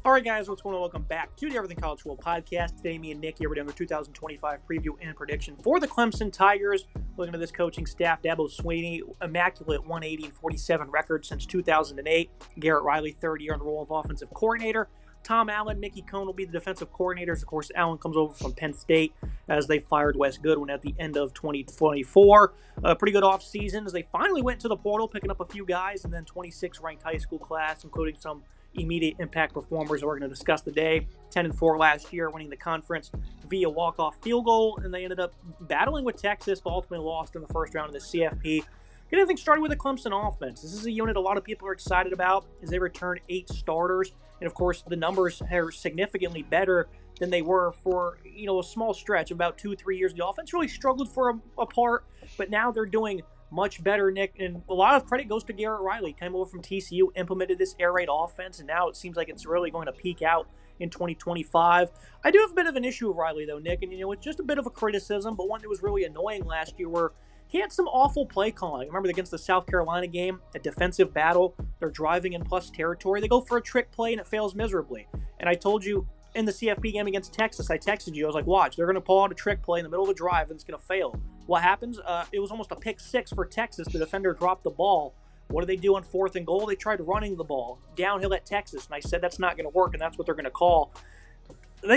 All right, guys, what's going on? Welcome back to the Everything College Football Podcast. Today, me and Nick here, we're doing our 2025 preview and prediction for the Clemson Tigers. Looking at this coaching staff, Dabo Swinney, immaculate 180-47 record since 2008. Garrett Riley, third year on the role of offensive coordinator. Tom Allen, Mickey Cohn will be the defensive coordinators. Of course, Allen comes over from Penn State as they fired Wes Goodwin at the end of 2024. A pretty good offseason as they finally went to the portal, picking up a few guys, and then 26 ranked high school class, including some immediate impact performers that we're going to discuss today. 10-4 last year, winning the conference via walk-off field goal, and they ended up battling with Texas, but ultimately lost in the first round of the CFP. Get everything started with the Clemson offense. This is a unit a lot of people are excited about as they return 8 starters, and of course the numbers are significantly better than they were for a small stretch, about 2-3 years. The offense really struggled for a part, but now they're doing much better, Nick, and a lot of credit goes to Garrett Riley. Came over from TCU, implemented this air raid offense, and now it seems like it's really going to peak out in 2025. I do have a bit of an issue with Riley, though, Nick, and it's just a bit of a criticism, but one that was really annoying last year where he had some awful play calling. Remember against the South Carolina game, a defensive battle, they're driving in plus territory, they go for a trick play and it fails miserably. And I told you in the CFP game against Texas, I texted you, I was like, watch, they're going to pull out a trick play in the middle of the drive and it's going to fail. What happens? It was almost a pick six for Texas. The defender dropped the ball. What do they do on 4th and goal? They tried running the ball downhill at Texas, and I said that's not going to work, and that's what they're going to call.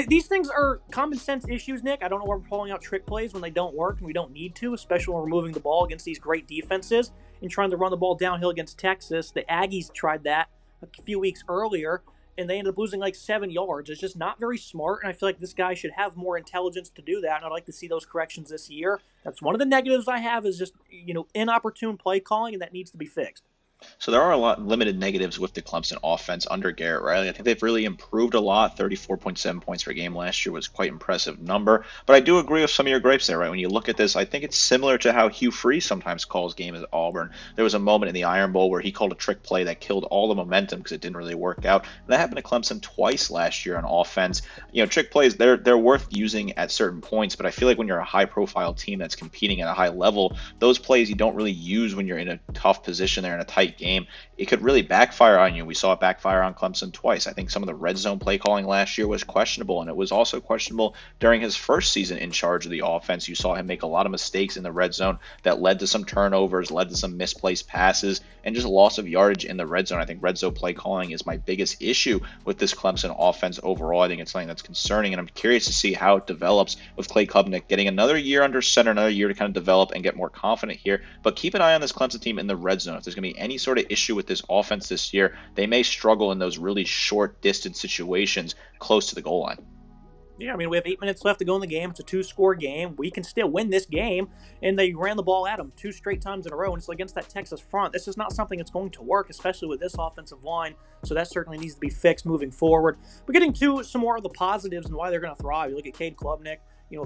These things are common sense issues, Nick. I don't know why we're pulling out trick plays when they don't work, and we don't need to, especially when we're moving the ball against these great defenses and trying to run the ball downhill against Texas. The Aggies tried that a few weeks earlier, and they ended up losing like 7 yards. It's just not very smart, and I feel like this guy should have more intelligence to do that, and I'd like to see those corrections this year. That's one of the negatives I have is just, inopportune play calling, and that needs to be fixed. So there are a lot limited negatives with the Clemson offense under Garrett Riley. I think they've really improved a lot. 34.7 points per game last year was quite an impressive number. But I do agree with some of your gripes there, right? When you look at this, I think it's similar to how Hugh Freeze sometimes calls games at Auburn. There was a moment in the Iron Bowl where he called a trick play that killed all the momentum because it didn't really work out. And that happened to Clemson twice last year on offense. Trick plays, they're worth using at certain points, but I feel like when you're a high-profile team that's competing at a high level, those plays you don't really use when you're in a tough position there in a tight game. It could really backfire on you. We saw it backfire on Clemson twice. I think some of the red zone play calling last year was questionable, and it was also questionable during his first season in charge of the offense. You saw him make a lot of mistakes in the red zone that led to some turnovers, led to some misplaced passes, and just loss of yardage in the red zone. I think red zone play calling is my biggest issue with this Clemson offense overall. I think it's something that's concerning, and I'm curious to see how it develops with Clay Klubnik getting another year under center, another year to kind of develop and get more confident here. But keep an eye on this Clemson team in the red zone. If there's going to be any sort of issue with this offense this year, they may struggle in those really short distance situations close to the goal line. Yeah, we have 8 minutes left to go in the game. It's a 2-score game. We can still win this game. And they ran the ball at them 2 straight times in a row. And it's against that Texas front. This is not something that's going to work, especially with this offensive line. So that certainly needs to be fixed moving forward. But getting to some more of the positives and why they're going to thrive. You look at Cade Klubnik,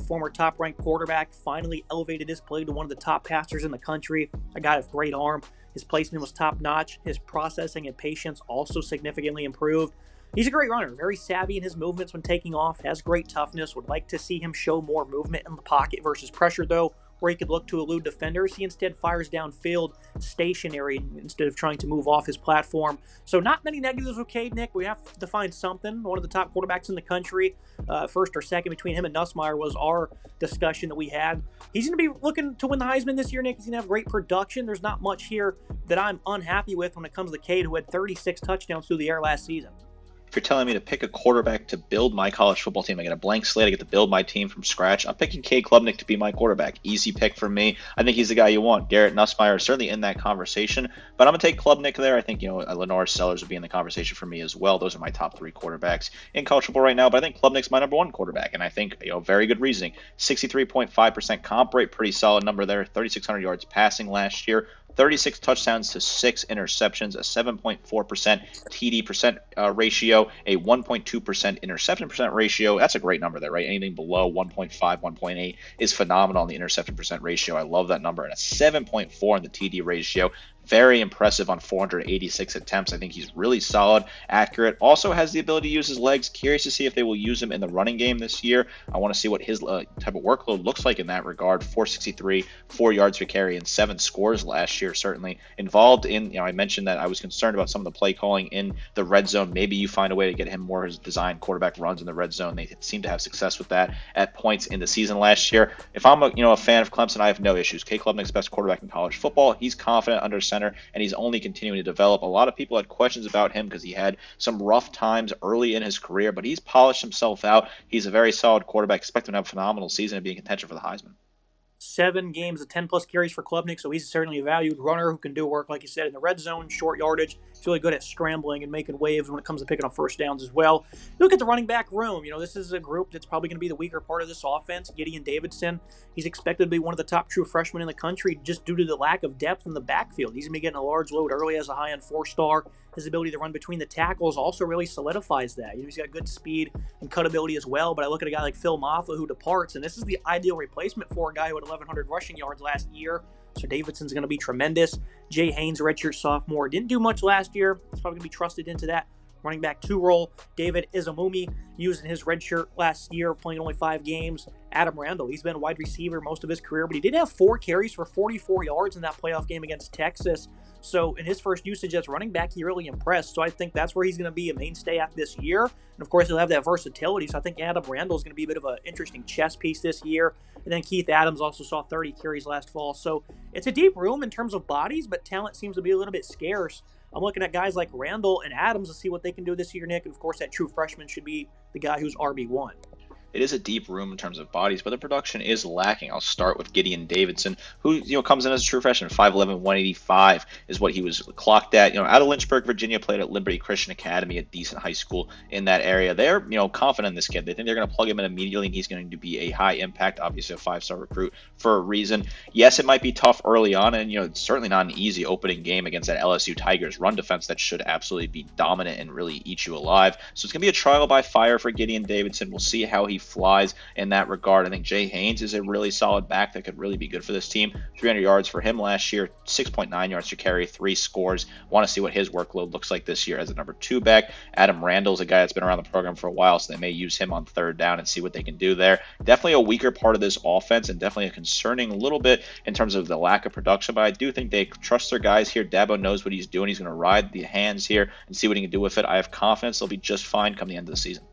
former top-ranked quarterback, finally elevated his play to one of the top passers in the country. A guy with great arm. His placement was top-notch. His processing and patience also significantly improved. He's a great runner, very savvy in his movements when taking off, has great toughness, would like to see him show more movement in the pocket versus pressure, though, where he could look to elude defenders. He instead fires downfield stationary instead of trying to move off his platform. So not many negatives with Cade, Nick. We have to find something. One of the top quarterbacks in the country, first or second between him and Nussmeier was our discussion that we had. He's going to be looking to win the Heisman this year, Nick. He's going to have great production. There's not much here that I'm unhappy with when it comes to Cade, who had 36 touchdowns through the air last season. If you're telling me to pick a quarterback to build my college football team, I get a blank slate, I get to build my team from scratch, I'm picking Cade Klubnik to be my quarterback. Easy pick for me. I think he's the guy you want. Garrett Nussmeier is certainly in that conversation, but I'm going to take Klubnik there. I think, Lenore Sellers would be in the conversation for me as well. Those are my top 3 quarterbacks in college football right now, but I think Klubnik's my number 1 quarterback, and I think, very good reasoning. 63.5% comp rate, pretty solid number there. 3,600 yards passing last year. 36 touchdowns to 6 interceptions, a 7.4% TD ratio, a 1.2% interception percent ratio. That's a great number there, right? Anything below 1.5, 1.8 is phenomenal on the interception percent ratio. I love that number. And a 7.4 on the TD ratio. very impressive on 486 attempts. I think he's really solid, accurate. Also has the ability to use his legs. Curious to see if they will use him in the running game this year. I want to see what his type of workload looks like in that regard. 463, 4 yards per carry, and 7 scores last year. Certainly involved in, I mentioned that I was concerned about some of the play calling in the red zone. Maybe you find a way to get him more his designed quarterback runs in the red zone. They seem to have success with that at points in the season last year. If I'm a fan of Clemson, I have no issues. K. Klubnik's best quarterback in college football. He's confident under center, and he's only continuing to develop. A lot of people had questions about him because he had some rough times early in his career, but he's polished himself out. He's a very solid quarterback. Expect him to have a phenomenal season and be in contention for the Heisman. 7 games of 10-plus carries for Klubnik, so he's certainly a valued runner who can do work, like you said, in the red zone, short yardage. He's really good at scrambling and making waves when it comes to picking up first downs as well. Look at the running back room. This is a group that's probably going to be the weaker part of this offense. Gideon Davidson, he's expected to be one of the top true freshmen in the country just due to the lack of depth in the backfield. He's going to be getting a large load early as a high-end 4-star. His ability to run between the tackles also really solidifies that. He's got good speed and cutability as well, but I look at a guy like Phil Maffa who departs, and this is the ideal replacement for a guy who had 1,100 rushing yards last year. So Davidson's going to be tremendous. Jay Haynes, redshirt sophomore, didn't do much last year. He's probably going to be trusted into that running back 2 role. David Izamumi used in his redshirt last year, playing only 5 games. Adam Randall, he's been a wide receiver most of his career, but he did have 4 carries for 44 yards in that playoff game against Texas. So in his first usage as running back, he really impressed. So I think that's where he's going to be a mainstay at this year. And of course, he'll have that versatility. So I think Adam Randall is going to be a bit of an interesting chess piece this year. And then Keith Adams also saw 30 carries last fall. So it's a deep room in terms of bodies, but talent seems to be a little bit scarce. I'm looking at guys like Randall and Adams to see what they can do this year, Nick. And of course, that true freshman should be the guy who's RB1. It is a deep room in terms of bodies, but the production is lacking. I'll start with Gideon Davidson, who comes in as a true freshman. 5'11", 185 is what he was clocked at. Out of Lynchburg, Virginia, played at Liberty Christian Academy, a decent high school in that area. They're confident in this kid. They think they're going to plug him in immediately, and he's going to be a high impact, obviously a 5-star recruit for a reason. Yes, it might be tough early on, and it's certainly not an easy opening game against that LSU Tigers run defense that should absolutely be dominant and really eat you alive. So it's going to be a trial by fire for Gideon Davidson. We'll see how he flies in that regard. I think Jay Haynes is a really solid back that could really be good for this team. 300 yards for him last year, 6.9 yards to carry, 3 scores. Want to see what his workload looks like this year as a number 2 back. Adam Randall's a guy that's been around the program for a while, so they may use him on 3rd down and see what they can do there. Definitely a weaker part of this offense and definitely a concerning little bit in terms of the lack of production, but I do think they trust their guys here. Dabo knows what he's doing. He's going to ride the hands here and see what he can do with it. I have confidence they'll be just fine come the end of the season.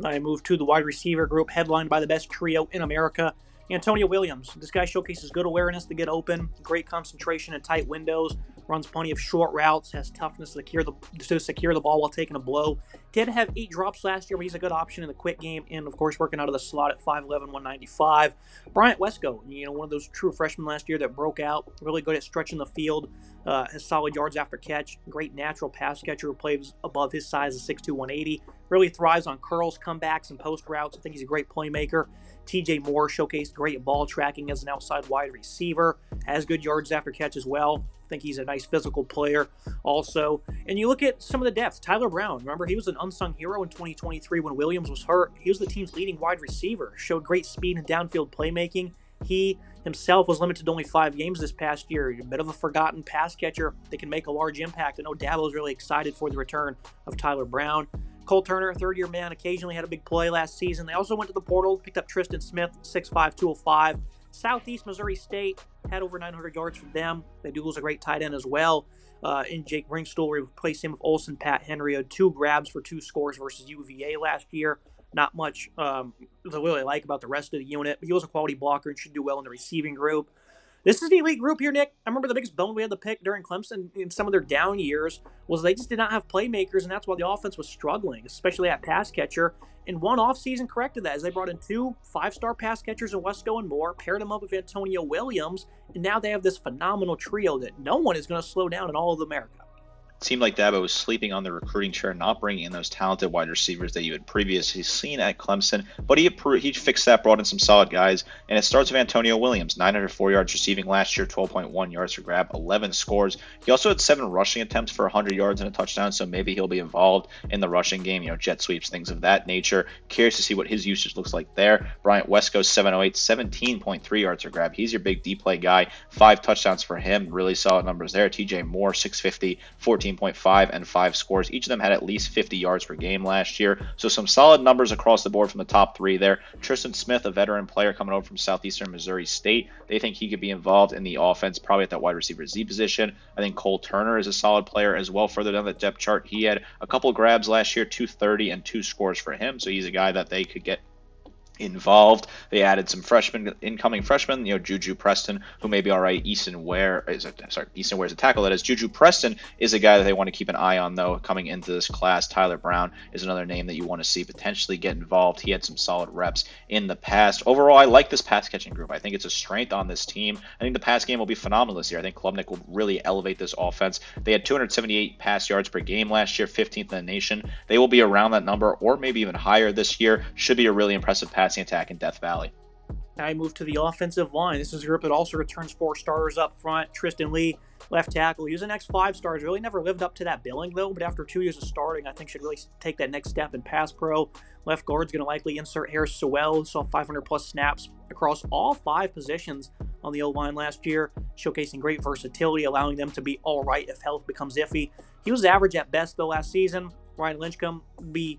I move to the wide receiver group, headlined by the best trio in America, Antonio Williams. This guy showcases good awareness to get open, great concentration in tight windows, runs plenty of short routes, has toughness to secure the ball while taking a blow. Did have 8 drops last year, but he's a good option in the quick game, and of course working out of the slot at 5'11", 195. Bryant Wesco, one of those true freshmen last year that broke out, really good at stretching the field, has solid yards after catch, great natural pass catcher who plays above his size of 6'2", 180. Really thrives on curls, comebacks, and post routes. I think he's a great playmaker. TJ Moore showcased great ball tracking as an outside wide receiver, has good yards after catch as well. I think he's a nice physical player also. And you look at some of the depth. Tyler Brown, remember, he was an unsung hero in 2023 when Williams was hurt. He was the team's leading wide receiver, showed great speed and downfield playmaking. He himself was limited to only 5 games this past year. A bit of a forgotten pass catcher that can make a large impact. I know Dabo's really excited for the return of Tyler Brown. Cole Turner, 3rd-year man, occasionally had a big play last season. They also went to the portal, picked up Tristan Smith, 6'5", 205. Southeast Missouri State had over 900 yards from them. They do lose a great tight end as well. In Jake Bringstool, replaced him with Olsen Pat Henry. Had 2 grabs for 2 scores versus UVA last year. Not much to really like about the rest of the unit. But he was a quality blocker and should do well in the receiving group. This is the elite group here, Nick. I remember the biggest bone we had to pick during Clemson in some of their down years was they just did not have playmakers, and that's why the offense was struggling, especially at pass catcher. And one offseason corrected that as they brought in 2 5-star pass catchers in Wesco and Moore, paired them up with Antonio Williams, and now they have this phenomenal trio that no one is going to slow down in all of America. seemed like Dabo was sleeping on the recruiting chair, not bringing in those talented wide receivers that you had previously seen at Clemson. But he fixed that, brought in some solid guys, and it starts with Antonio Williams, 904 yards receiving last year, 12.1 yards per grab, 11 scores. He also had 7 rushing attempts for 100 yards and a touchdown, so maybe he'll be involved in the rushing game, jet sweeps, things of that nature. Curious to see what his usage looks like there. Bryant Wesco, 708, 17.3 yards per grab. He's your big deep play guy. 5 touchdowns for him, really solid numbers there. TJ Moore, 650, 14.5 and 5 scores. Each of them had at least 50 yards per game last year. So some solid numbers across the board from the top 3 there. Tristan Smith, a veteran player coming over from Southeastern Missouri State. They think he could be involved in the offense, probably at that wide receiver Z position. I think Cole Turner is a solid player as well. Further down the depth chart, he had a couple of grabs last year, 230 and 2 scores for him. So he's a guy that they could get involved. They added some incoming freshmen, Juju Preston, who may be all right. Easton Ware is a tackle. That is, Juju Preston is a guy that they want to keep an eye on, though, coming into this class. Tyler Brown is another name that you want to see potentially get involved. He had some solid reps in the past. Overall, I like this pass catching group. I think it's a strength on this team. I think the pass game will be phenomenal this year. I think Klubnik will really elevate this offense. They had 278 pass yards per game last year, 15th in the nation. They will be around that number or maybe even higher this year. Should be a really impressive passing attack in Death Valley. Now I move to the offensive line. This is a group that also returns 4 starters up front. Tristan Lee, left tackle. He was an X5 stars. Really never lived up to that billing, though, but after 2 years of starting, I think should really take that next step in pass pro. Left guard's going to likely insert Harris Sewell, saw 500-plus snaps across all 5 positions on the O-line last year, showcasing great versatility, allowing them to be all right if health becomes iffy. He was average at best, though, last season. Ryan Lynchcomb be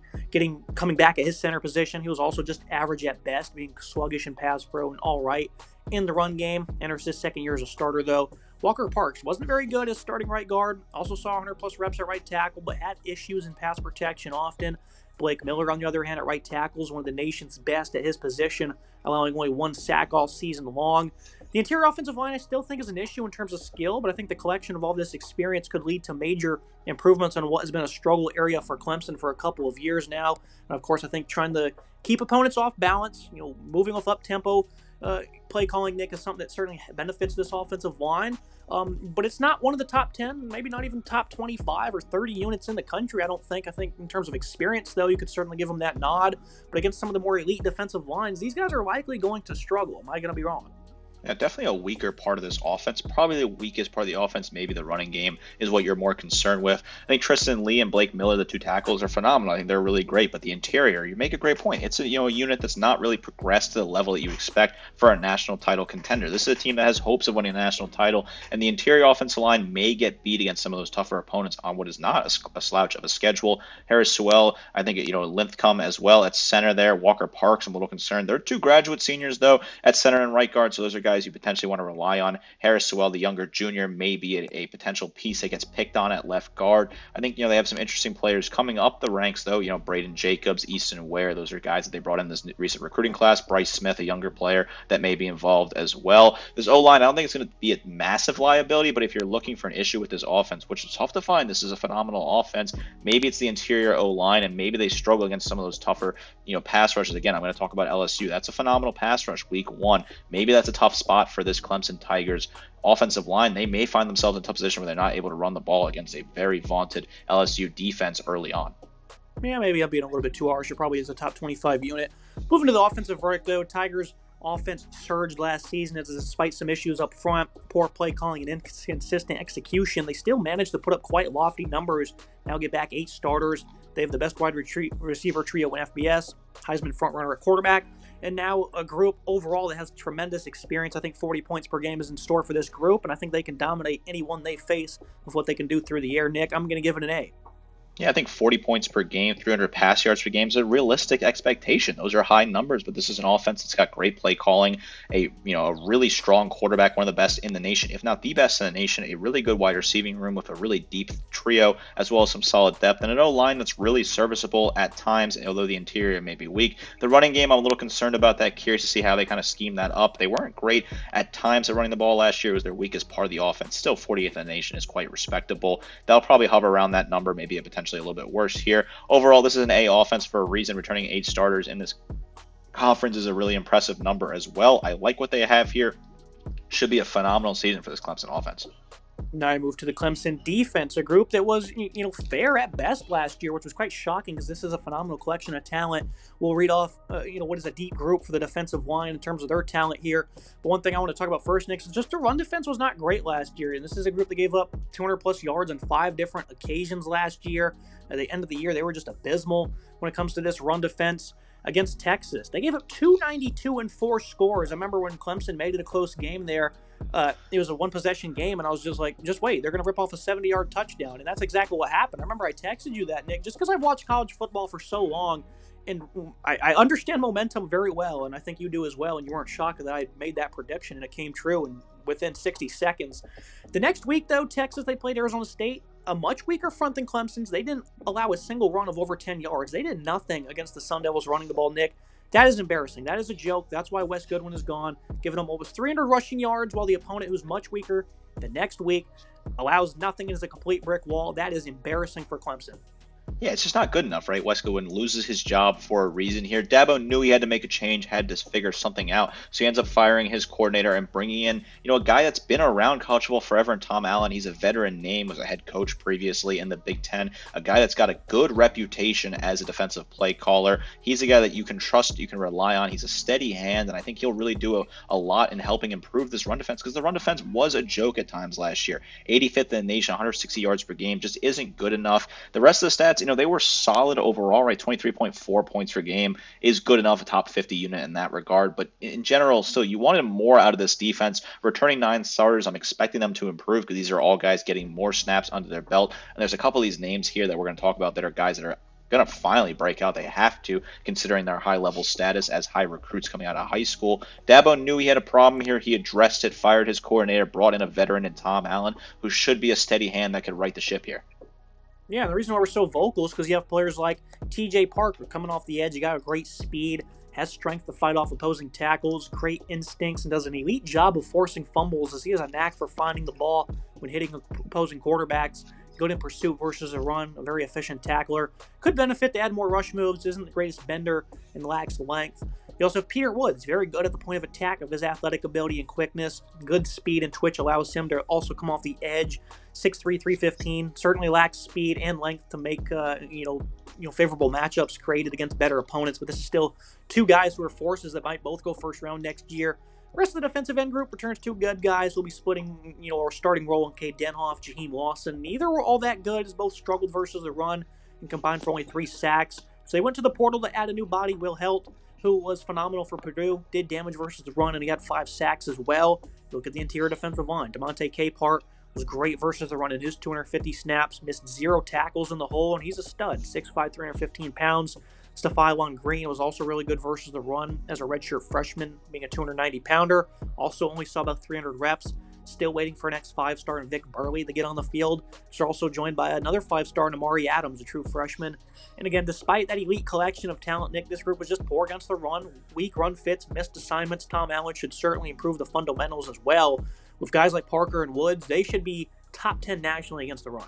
coming back at his center position. He was also just average at best, being sluggish in pass pro and all right in the run game. Enters his second year as a starter, though. Walker Parks wasn't very good as starting right guard. Also saw 100-plus reps at right tackle, but had issues in pass protection often. Blake Miller, on the other hand, at right tackle is one of the nation's best at his position, allowing only 1 sack all season long. The interior offensive line I still think is an issue in terms of skill, but I think the collection of all this experience could lead to major improvements on what has been a struggle area for Clemson for a couple of years now. And of course, I think trying to keep opponents off balance, moving off up-tempo, play calling, Nick, is something that certainly benefits this offensive line. But it's not one of the top 10, maybe not even top 25 or 30 units in the country, I don't think. I think in terms of experience, though, you could certainly give them that nod. But against some of the more elite defensive lines, these guys are likely going to struggle. Am I going to be wrong? Yeah, definitely a weaker part of this offense. Probably the weakest part of the offense, maybe the running game, is what you're more concerned with. I think Tristan Lee and Blake Miller, the 2 tackles, are phenomenal. I think they're really great. But the interior, you make a great point. It's a unit that's not really progressed to the level that you expect for a national title contender. This is a team that has hopes of winning a national title, and the interior offensive line may get beat against some of those tougher opponents on what is not a slouch of a schedule. Harris Sewell, I think, Linthcomb as well at center there. Walker Parks, I'm a little concerned. They're 2 graduate seniors, though, at center and right guard, so those are guys you potentially want to rely on. Harris Sewell, the younger junior, may be a potential piece that gets picked on at left guard. I think, they have some interesting players coming up the ranks, though. Braden Jacobs, Easton Ware, those are guys that they brought in this recent recruiting class. Bryce Smith, a younger player that may be involved as well. This O-line, I don't think it's going to be a massive liability, but if you're looking for an issue with this offense, which is tough to find, this is a phenomenal offense. Maybe it's the interior O-line, and maybe they struggle against some of those tougher, pass rushes. Again, I'm going to talk about LSU. That's a phenomenal pass rush week 1. Maybe that's a tough spot for this Clemson Tigers offensive line. They may find themselves in a tough position where they're not able to run the ball against a very vaunted LSU defense early on. Yeah, maybe I'm being a little bit too harsh. It probably is a top 25 unit. Moving to the offensive verdict, though, Tigers offense surged last season despite some issues up front, poor play calling, and inconsistent execution. They still managed to put up quite lofty numbers. Now get back 8 starters. They have the best wide receiver trio in FBS, Heisman frontrunner at quarterback, and now a group overall that has tremendous experience. I think 40 points per game is in store for this group, and I think they can dominate anyone they face with what they can do through the air. Nick, I'm going to give it an A. Yeah, I think 40 points per game, 300 pass yards per game is a realistic expectation. Those are high numbers, but this is an offense that's got great play calling, a really strong quarterback, one of the best in the nation, if not the best in the nation, a really good wide receiving room with a really deep trio, as well as some solid depth, and an O-line that's really serviceable at times, although the interior may be weak. The running game, I'm a little concerned about that, curious to see how they kind of scheme that up. They weren't great at times at running the ball last year. It was their weakest part of the offense. Still 40th in the nation is quite respectable. They'll probably hover around that number, maybe a potential a little bit worse here. Overall, this is an A offense for a reason. Returning 8 starters in this conference is a really impressive number as well. I like what they have here. Should be a phenomenal season for this Clemson offense. Now I move to the Clemson defense, a group that was, fair at best last year, which was quite shocking because this is a phenomenal collection of talent. We'll read off, what is a deep group for the defensive line in terms of their talent here. But one thing I want to talk about first, Nick, is just the run defense was not great last year. And this is a group that gave up 200 plus yards on 5 different occasions last year. At the end of the year, they were just abysmal when it comes to this run defense. Against Texas, they gave up 292 and 4 scores. I remember when Clemson made it a close game there. It was a one-possession game, and I was just like, just wait, they're going to rip off a 70-yard touchdown. And that's exactly what happened. I remember I texted you that, Nick, just because I've watched college football for so long, and I understand momentum very well, and I think you do as well, and you weren't shocked that I made that prediction, and it came true and within 60 seconds. The next week, though, Texas, they played Arizona State, a much weaker front than Clemson's. They didn't allow a single run of over 10 yards. They did nothing against the Sun Devils running the ball, Nick. That is embarrassing. That is a joke. That's why Wes Goodwin is gone, giving them almost 300 rushing yards, while the opponent, who's much weaker the next week, allows nothing and is a complete brick wall. That is embarrassing for Clemson. Yeah, it's just not good enough, right? Wes Goodwin loses his job for a reason here. Dabo knew he had to make a change, had to figure something out. So he ends up firing his coordinator and bringing in, a guy that's been around college football forever in Tom Allen. He's a veteran name, was a head coach previously in the Big Ten, a guy that's got a good reputation as a defensive play caller. He's a guy that you can trust, you can rely on. He's a steady hand, and I think he'll really do a lot in helping improve this run defense, because the run defense was a joke at times last year. 85th in the nation, 160 yards per game, just isn't good enough. The rest of the stats, they were solid overall, right? 23.4 points per game is good enough, a top 50 unit in that regard. But in general, still, you wanted more out of this defense. Returning 9 starters, I'm expecting them to improve because these are all guys getting more snaps under their belt. And there's a couple of these names here that we're going to talk about that are guys that are going to finally break out. They have to, considering their high-level status as high recruits coming out of high school. Dabo knew he had a problem here. He addressed it, fired his coordinator, brought in a veteran in Tom Allen, who should be a steady hand that could right the ship here. Yeah, the reason why we're so vocal is because you have players like T.J. Parker coming off the edge. You got a great speed, has strength to fight off opposing tackles, great instincts, and does an elite job of forcing fumbles, as he has a knack for finding the ball when hitting opposing quarterbacks. Good in pursuit versus a run, a very efficient tackler. Could benefit to add more rush moves, isn't the greatest bender and lacks length. You also have Peter Woods, very good at the point of attack of his athletic ability and quickness. Good speed and twitch allows him to also come off the edge. 6'3", 315, certainly lacks speed and length to make favorable matchups created against better opponents. But this is still 2 guys who are forces that might both go first round next year. The rest of the defensive end group returns 2 good guys who will be splitting, or starting role in Cade Denhoff, Jaheim Lawson. Neither were all that good, as both struggled versus the run and combined for only 3 sacks. So they went to the portal to add a new body, Will Helt, who was phenomenal for Purdue, did damage versus the run, and he got 5 sacks as well. Look at the interior defensive line. Demonte Capehart was great versus the run in his 250 snaps, missed 0 tackles in the hole, and he's a stud, 6'5", 315 pounds. Stephylon Green was also really good versus the run as a redshirt freshman, being a 290-pounder. Also only saw about 300 reps. Still waiting for an ex-5-star in Vic Burley to get on the field. They're also joined by another 5-star in Amari Adams, a true freshman. And again, despite that elite collection of talent, Nick, this group was just poor against the run. Weak run fits, missed assignments. Tom Allen should certainly improve the fundamentals as well. With guys like Parker and Woods, they should be top 10 nationally against the run.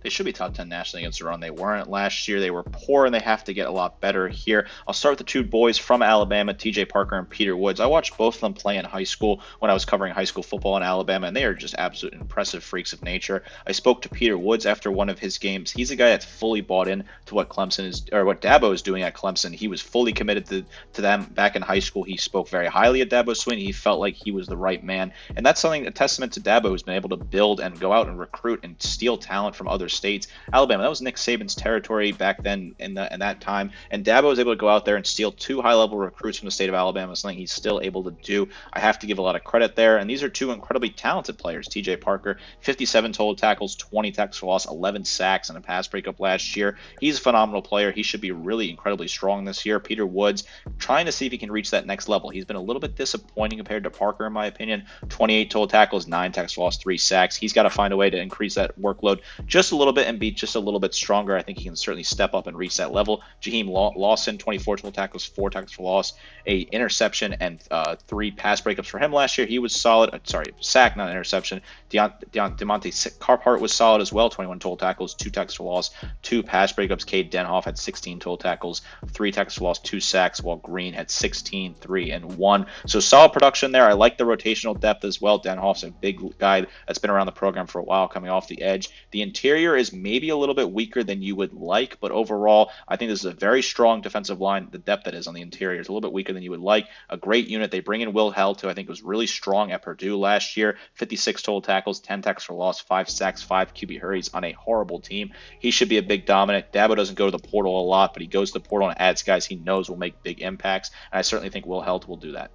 They should be top 10 nationally against the run. They weren't last year. They were poor, and they have to get a lot better here. I'll start with the 2 boys from Alabama, T.J. Parker and Peter Woods. I watched both of them play in high school when I was covering high school football in Alabama, and they are just absolute impressive freaks of nature. I spoke to Peter Woods after one of his games. He's a guy that's fully bought in to what Clemson is, or what Dabo is doing at Clemson. He was fully committed to them back in high school. He spoke very highly of Dabo Swinney. He felt like he was the right man, and that's something, a testament to Dabo, who's been able to build and go out and recruit and steal talent from other states. Alabama, that was Nick Saban's territory back then in that time, and Dabo was able to go out there and steal 2 high-level recruits from the state of Alabama, something he's still able to do. I have to give a lot of credit there, and these are 2 incredibly talented players. T.J. Parker, 57 total tackles, 20 tackles for loss, 11 sacks, and a pass breakup last year. He's a phenomenal player. He should be really incredibly strong this year. Peter Woods, trying to see if he can reach that next level. He's been a little bit disappointing compared to Parker, in my opinion. 28 total tackles, 9 tackles for loss, 3 sacks. He's got to find a way to increase that workload just just a little bit and be just a little bit stronger, I think he can certainly step up and reach that level. Jaheim Lawson, 24 total tackles, 4 tackles for loss, a interception, and 3 pass breakups for him last year. He was solid. Sack, not interception. Demonte Carpart was solid as well, 21 total tackles, 2 tackles for loss, 2 pass breakups. Cade Denhoff had 16 total tackles, 3 tackles for loss, 2 sacks, while Green had 16, 3, and 1. So solid production there. I like the rotational depth as well. Denhoff's a big guy that's been around the program for a while, coming off the edge. The interior is maybe a little bit weaker than you would like, but overall, I think this is a very strong defensive line. The depth that is on the interior is a little bit weaker than you would like. A great unit. They bring in Will Held, who I think was really strong at Purdue last year. 56 total tackles, 10 tackles for loss, 5 sacks, 5 QB hurries on a horrible team. He should be a big dominant. Dabo doesn't go to the portal a lot, but he goes to the portal and adds guys he knows will make big impacts, and I certainly think Will Held will do that.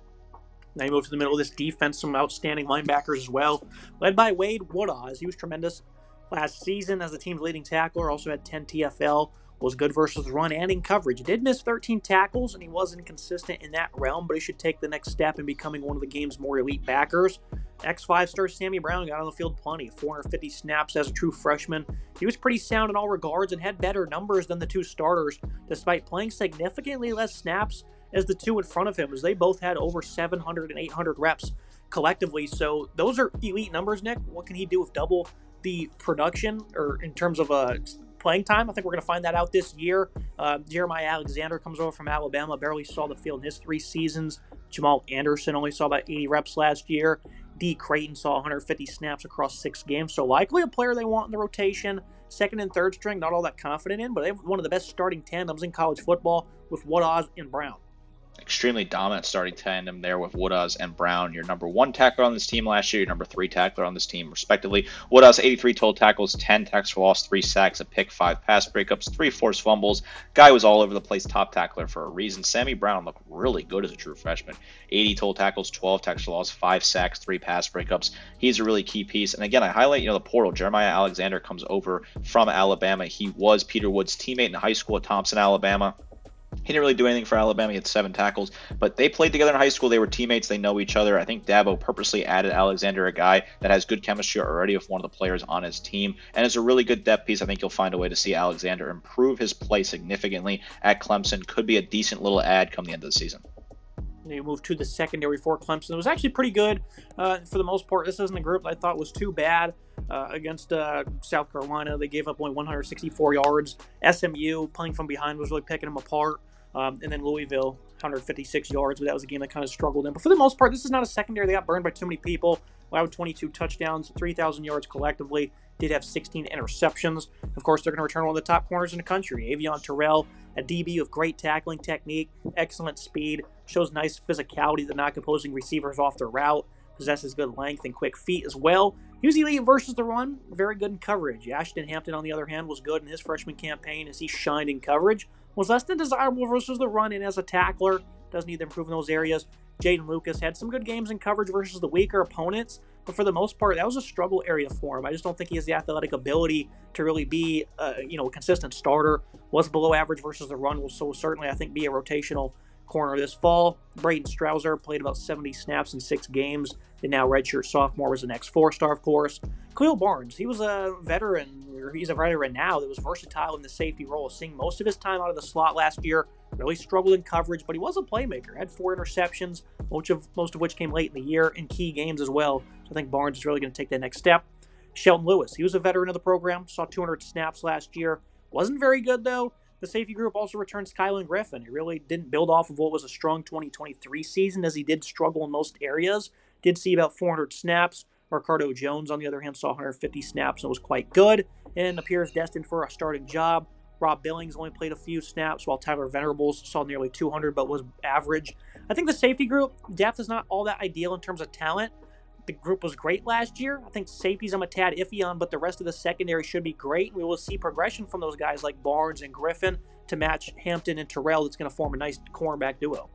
Now you move to the middle of this defense, some outstanding linebackers as well, led by Wade Woodaz. He was tremendous last season as the team's leading tackler, also had 10 TFL, was good versus the run and in coverage. He did miss 13 tackles, and he was inconsistent in that realm, but he should take the next step in becoming one of the game's more elite backers. X5 star Sammy Brown got on the field plenty, 450 snaps as a true freshman. He was pretty sound in all regards and had better numbers than the 2 starters, despite playing significantly less snaps as the 2 in front of him, as they both had over 700 and 800 reps collectively. So those are elite numbers, Nick. What can he do with double the production, or in terms of playing time? I think we're going to find that out this year. Jeremiah Alexander comes over from Alabama, barely saw the field in his 3 seasons. Jamal Anderson only saw about 80 reps last year. D. Creighton saw 150 snaps across 6 games, so likely a player they want in the rotation. Second and third string, not all that confident in, but they have one of the best starting tandems in college football with Woodaz and Brown. Extremely dominant starting tandem there with Woodaz and Brown. Your number 1 tackler on this team last year, your number 3 tackler on this team, respectively. Woodaz, 83 total tackles, 10 tackles for loss, 3 sacks, a pick, 5 pass breakups, 3 forced fumbles. Guy was all over the place, top tackler for a reason. Sammy Brown looked really good as a true freshman. 80 total tackles, 12 tackles for loss, 5 sacks, 3 pass breakups. He's a really key piece. And again, I highlight, the portal. Jeremiah Alexander comes over from Alabama. He was Peter Wood's teammate in high school at Thompson, Alabama. He didn't really do anything for Alabama. He had 7 tackles, but they played together in high school. They were teammates. They know each other. I think Dabo purposely added Alexander, a guy that has good chemistry already with one of the players on his team, and is a really good depth piece. I think you'll find a way to see Alexander improve his play significantly at Clemson. Could be a decent little add come the end of the season. You move to the secondary for Clemson. It was actually pretty good for the most part. This isn't a group I thought was too bad against South Carolina. They gave up only 164 yards. SMU, playing from behind, was really picking them apart. And then Louisville, 156 yards, but that was a game that kind of struggled in. But for the most part, this is not a secondary. They got burned by too many people. Allowed 22 touchdowns, 3,000 yards collectively. Did have 16 interceptions. Of course, they're going to return one of the top corners in the country. Avion Terrell, a DB with great tackling technique, excellent speed, shows nice physicality to knock opposing receivers off their route, possesses good length and quick feet as well. He was elite versus the run, very good in coverage. Ashton Hampton, on the other hand, was good in his freshman campaign as he shined in coverage. Was less than desirable versus the run, and as a tackler, does need to improve in those areas. Jaden Lucas had some good games in coverage versus the weaker opponents, but for the most part, that was a struggle area for him. I just don't think he has the athletic ability to really be, a consistent starter. Was below average versus the run, will so certainly, I think, be a rotational corner this fall. Braden Strouser played about 70 snaps in 6 games. The now redshirt sophomore was the next 4-star, of course. Khalil Barnes, he's a veteran now that was versatile in the safety role, seeing most of his time out of the slot last year. Really struggled in coverage, but he was a playmaker. Had 4 interceptions, most of which came late in the year in key games as well. So I think Barnes is really going to take that next step. Shelton Lewis, he was a veteran of the program, saw 200 snaps last year. Wasn't very good, though. The safety group also returns Kylan Griffin. He really didn't build off of what was a strong 2023 season, as he did struggle in most areas. Did see about 400 snaps. Ricardo Jones, on the other hand, saw 150 snaps and was quite good and appears destined for a starting job. Rob Billings only played a few snaps, while Tyler Venerables saw nearly 200 but was average. I think the safety group depth is not all that ideal in terms of talent. The group was great last year. I think safeties I'm a tad iffy on, but the rest of the secondary should be great. We will see progression from those guys like Barnes and Griffin to match Hampton and Terrell. That's going to form a nice cornerback duo.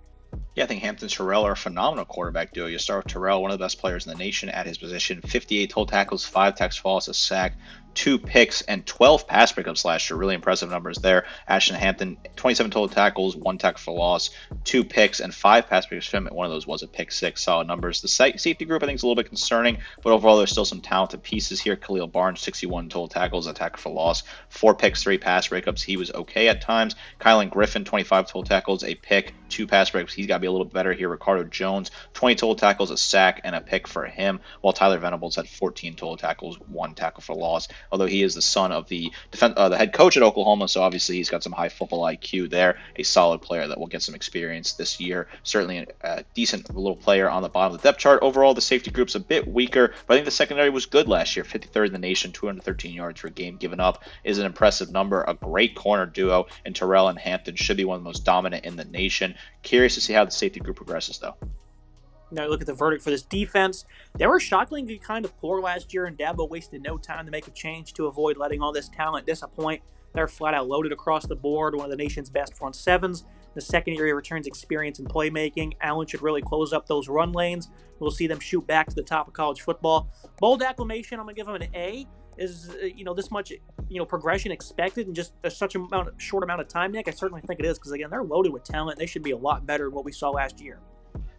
Yeah, I think Hampton Terrell are a phenomenal quarterback duo. You start with Terrell, one of the best players in the nation at his position, 58 total tackles, 5 tackles for loss, a sack, 2 picks, and 12 pass breakups last year. Really impressive numbers there. Ashton Hampton, 27 total tackles, 1 tackle for loss, 2 picks, and 5 pass breakups for him. One of those was a pick six. Solid numbers. The safety group, I think, is a little bit concerning, but overall, there's still some talented pieces here. Khalil Barnes, 61 total tackles, a tackle for loss, 4 picks, 3 pass breakups. He was okay at times. Kylan Griffin, 25 total tackles, a pick, 2 pass breakups. He's got to be a little bit better here. Ricardo Jones, 20 total tackles, a sack, and a pick for him, while Tyler Venables had 14 total tackles, 1 tackle for loss, although he is the son of the head coach at Oklahoma, so obviously he's got some high football IQ there, a solid player that will get some experience this year, certainly a decent little player on the bottom of the depth chart. Overall, the safety group's a bit weaker, but I think the secondary was good last year, 53rd in the nation, 213 yards per game given up is an impressive number. A great corner duo in Terrell and Hampton should be one of the most dominant in the nation. Curious to see how the safety group progresses, though. Now look at the verdict for this defense. They were shockingly kind of poor last year, and Dabo wasted no time to make a change to avoid letting all this talent disappoint. They're flat out loaded across the board, one of the nation's best front sevens. The secondary returns experience in playmaking. Allen should really close up those run lanes. We'll see them shoot back to the top of college football. Bold acclamation, I'm going to give them an A. Is this much progression expected in just such a short amount of time, Nick? I certainly think it is, because again, they're loaded with talent. They should be a lot better than what we saw last year.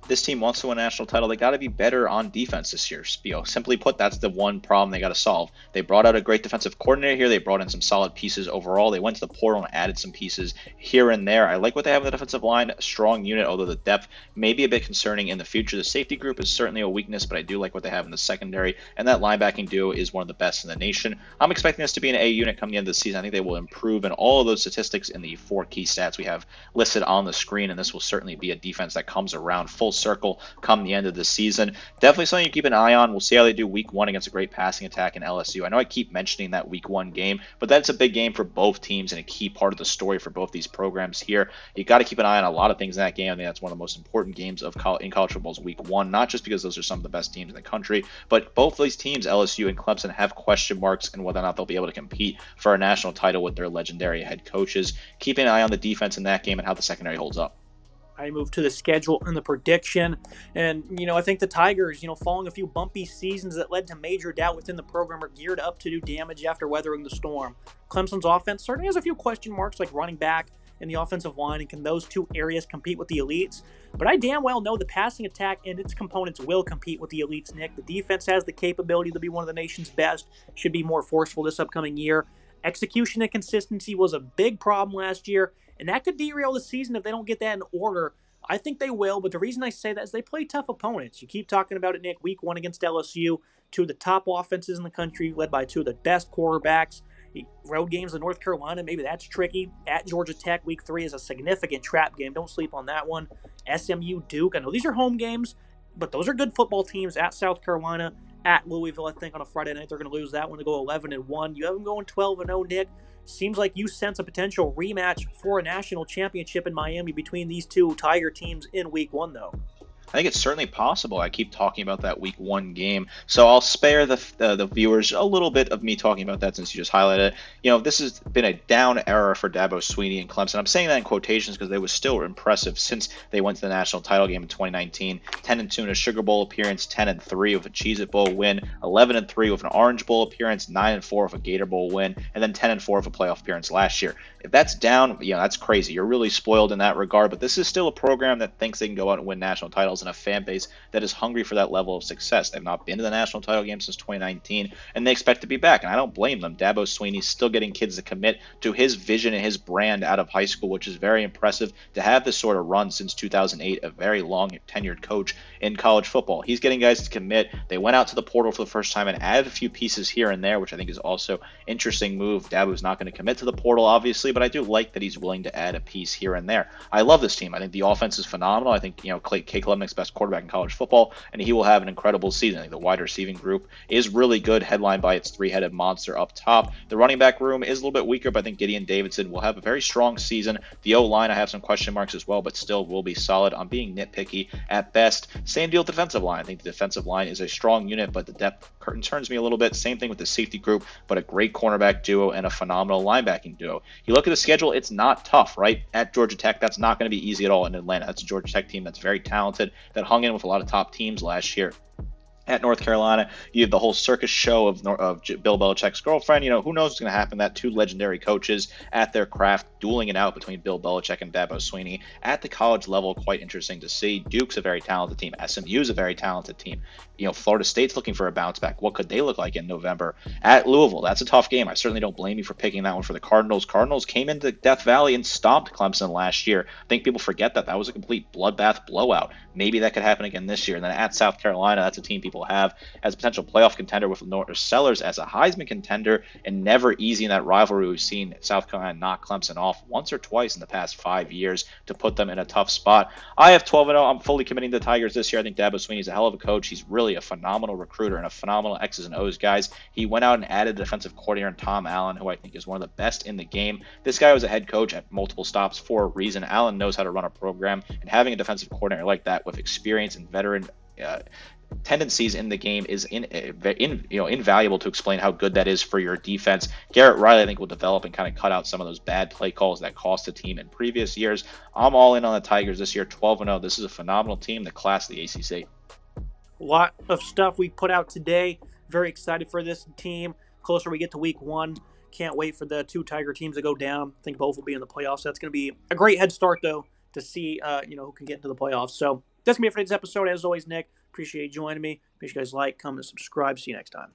This team wants to win a national title. They got to be better on defense this year. Simply put, that's the one problem they got to solve. They brought out a great defensive coordinator here. They brought in some solid pieces overall. They went to the portal and added some pieces here and there. I like what they have in the defensive line. A strong unit, although the depth may be a bit concerning in the future. The safety group is certainly a weakness, but I do like what they have in the secondary. And that linebacking duo is one of the best in the nation. I'm expecting this to be an A unit come the end of the season. I think they will improve in all of those statistics in the 4 key stats we have listed on the screen. And this will certainly be a defense that comes around full circle come the end of the season. Definitely something you keep an eye on. We'll see how they do week 1 against a great passing attack in LSU. I know I keep mentioning that week 1 game, but that's a big game for both teams and a key part of the story for both these programs here. You got to keep an eye on a lot of things in that game. I think that's one of the most important games of in college football's week 1, not just because those are some of the best teams in the country, but both of these teams, LSU and Clemson, have question marks in whether or not they'll be able to compete for a national title with their legendary head coaches. Keeping an eye on the defense in that game and how the secondary holds up. I move to the schedule and the prediction. And, I think the Tigers, following a few bumpy seasons that led to major doubt within the program, are geared up to do damage after weathering the storm. Clemson's offense certainly has a few question marks, like running back and the offensive line, and can those two areas compete with the elites? But I damn well know the passing attack and its components will compete with the elites, Nick. The defense has the capability to be one of the nation's best, should be more forceful this upcoming year. Execution and consistency was a big problem last year, and that could derail the season if they don't get that in order. I think they will, but the reason I say that is they play tough opponents. You keep talking about it, Nick. Week 1 against LSU, 2 of the top offenses in the country, led by 2 of the best quarterbacks. Road games in North Carolina, maybe that's tricky. At Georgia Tech, week 3 is a significant trap game. Don't sleep on that one. SMU, Duke. I know these are home games, but those are good football teams. At South Carolina, at Louisville, I think on a Friday night they're going to lose that one to go 11-1. You have them going 12-0, Nick. Seems like you sense a potential rematch for a national championship in Miami between these two Tiger teams in week 1, though. I think it's certainly possible. I keep talking about that week 1 game, so I'll spare the viewers a little bit of me talking about that since you just highlighted it. This has been a down era for Dabo Swinney and Clemson. I'm saying that in quotations because they were still impressive since they went to the national title game in 2019. 10-2 in a Sugar Bowl appearance, 10-3 with a Cheez-It Bowl win, 11-3 with an Orange Bowl appearance, 9-4 with a Gator Bowl win, and then 10-4 with a playoff appearance last year. If that's down, that's crazy. You're really spoiled in that regard, but this is still a program that thinks they can go out and win national titles and a fan base that is hungry for that level of success. They've not been to the national title game since 2019, and they expect to be back, and I don't blame them. Dabo Swinney's still getting kids to commit to his vision and his brand out of high school, which is very impressive to have this sort of run since 2008, a very long tenured coach in college football. He's getting guys to commit. They went out to the portal for the first time and added a few pieces here and there, which I think is also interesting move. Dabo's not going to commit to the portal, obviously, but I do like that he's willing to add a piece here and there. I love this team. I think the offense is phenomenal. I think, K. Clemson next best quarterback in college football, and he will have an incredible season. I think the wide receiving group is really good, headlined by its three-headed monster up top. The running back room is a little bit weaker, but I think Gideon Davidson will have a very strong season. The O-line, I have some question marks as well, but still will be solid. I'm being nitpicky at best. Same deal with defensive line. I think the defensive line is a strong unit, but the depth concerns me a little bit. Same thing with the safety group, but a great cornerback duo and a phenomenal linebacking duo. You look at the schedule, it's not tough, right? At Georgia Tech, that's not going to be easy at all in Atlanta. That's a Georgia Tech team that's very talented, that hung in with a lot of top teams last year. At North Carolina, you have the whole circus show of Bill Belichick's girlfriend. Who knows what's going to happen? That two legendary coaches at their craft, dueling it out between Bill Belichick and Dabo Swinney at the college level. Quite interesting to see. Duke's a very talented team. SMU's a very talented team. Florida State's looking for a bounce back. What could they look like in November? At Louisville, that's a tough game. I certainly don't blame you for picking that one for the Cardinals. Cardinals came into Death Valley and stomped Clemson last year. I think people forget that. That was a complete bloodbath blowout. Maybe that could happen again this year. And then at South Carolina, that's a team people have as a potential playoff contender with North Sellers as a Heisman contender, and never easy in that rivalry. We've seen South Carolina knock Clemson off once or twice in the past 5 years to put them in a tough spot. I have 12-0. I'm fully committing to the Tigers this year. I think Dabo Swinney is a hell of a coach. He's really a phenomenal recruiter and a phenomenal X's and O's guys. He went out and added defensive coordinator Tom Allen, who I think is one of the best in the game. This guy was a head coach at multiple stops for a reason. Allen knows how to run a program, and having a defensive coordinator like that with experience and veteran tendencies in the game is invaluable to explain how good that is for your defense. Garrett Riley, I think, will develop and kind of cut out some of those bad play calls that cost the team in previous years. I'm all in on the Tigers this year, 12-0. This is a phenomenal team, the class of the ACC. A lot of stuff we put out today. Very excited for this team. Closer we get to week 1. Can't wait for the two Tiger teams to go down. I think both will be in the playoffs. That's going to be a great head start, though, to see who can get into the playoffs. So that's going to be it for today's episode. As always, Nick, appreciate you joining me. Make sure you guys like, comment, and subscribe. See you next time.